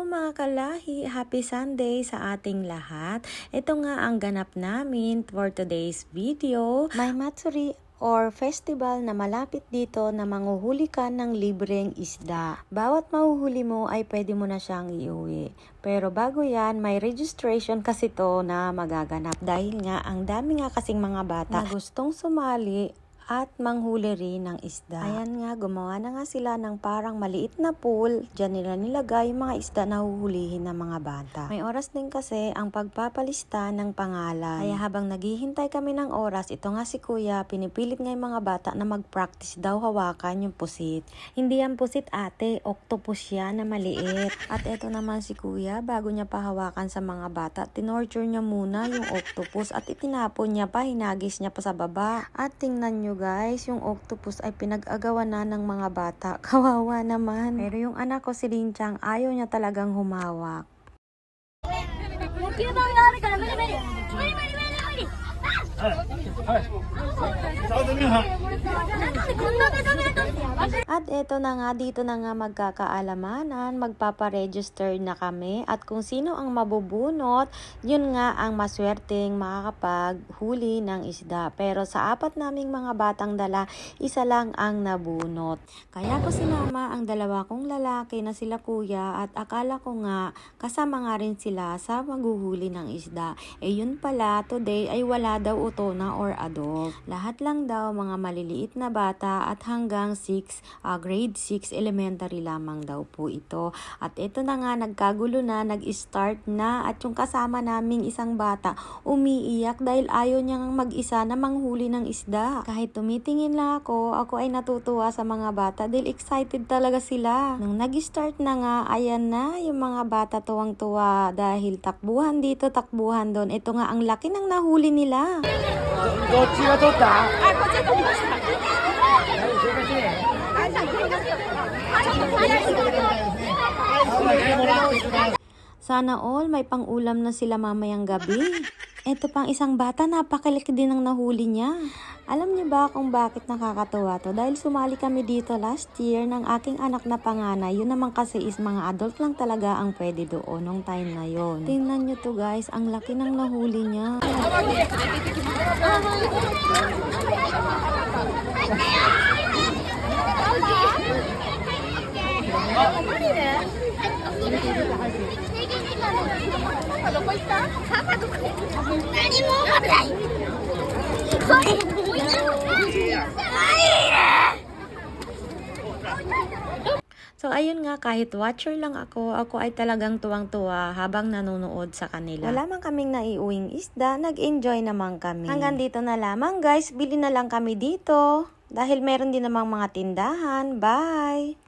mga kalahi, happy Sunday sa ating lahat. Ito nga ang ganap namin for today's video. May matsuri or festival na malapit dito na manghuhuli ka ng libreng isda. Bawat mahuhuli mo ay pwede mo na siyang iuwi. Pero bago yan, may registration kasi to na magaganap. Dahil nga, ang dami nga kasing mga bata na gustong sumali at manghuli rin ng isda. Ayan nga, gumawa na nga sila ng parang maliit na pool. Diyan nila nilagay yung mga isda na huhulihin ng mga bata. May oras din kasi ang pagpapalista ng pangalan. Kaya habang naghihintay kami ng oras, ito nga si kuya, pinipilit nga yung mga bata na mag-practice daw hawakan yung pusit. Hindi yan pusit ate, octopus yan na maliit. At ito naman si kuya, bago niya pahawakan sa mga bata, tinorture niya muna yung octopus at itinapon niya pa, hinagis niya pa sa baba. At tingnan nyo guys, yung octopus ay pinag-agawan na ng mga bata. Kawawa naman. Pero yung anak ko si Linchang, ayaw niya talagang humawak. At eto na nga, dito na nga magkakaalamanan, magpaparegister na kami at kung sino ang mabubunot, yun nga ang maswerteng makakapaghuli ng isda. Pero sa apat naming mga batang dala, isa lang ang nabunot. Kaya ko sinama ang dalawa kong lalaki na sila kuya at akala ko nga kasama nga rin sila sa maghuhuli ng isda. Eh yun pala, today ay wala daw utona or adult. Lahat lang daw mga maliliit na bata at hanggang grade 6 elementary lamang daw po ito. At ito na nga, nagkagulo na, nag-start na at yung kasama naming isang bata umiiyak dahil ayaw niyang mag-isa na manghuli ng isda. Kahit tumitingin lang ako ay natutuwa sa mga bata dahil excited talaga sila. Nung nag-start na nga, ayan na yung mga bata tuwang-tuwa dahil takbuhan dito, takbuhan doon. Ito nga ang laki ng nahuli nila. Sana all may pang-ulam na sila mamayang gabi. Ito pang isang bata, napakalaki din ang nahuli niya. Alam niyo ba kung bakit nakakatuwa to? Dahil sumali kami dito last year ng aking anak na panganay. Yun naman kasi is mga adult lang talaga ang pwede doon nung time na yon. Tingnan niyo to guys, ang laki ng nahuli niya. So ayun nga, kahit watcher lang ako ay talagang tuwang-tuwa habang nanonood sa kanila. Wala man kaming naiuwing isda, nag-enjoy naman kami. Hanggang dito na lamang guys, bili na lang kami dito. Dahil meron din namang mga tindahan. Bye!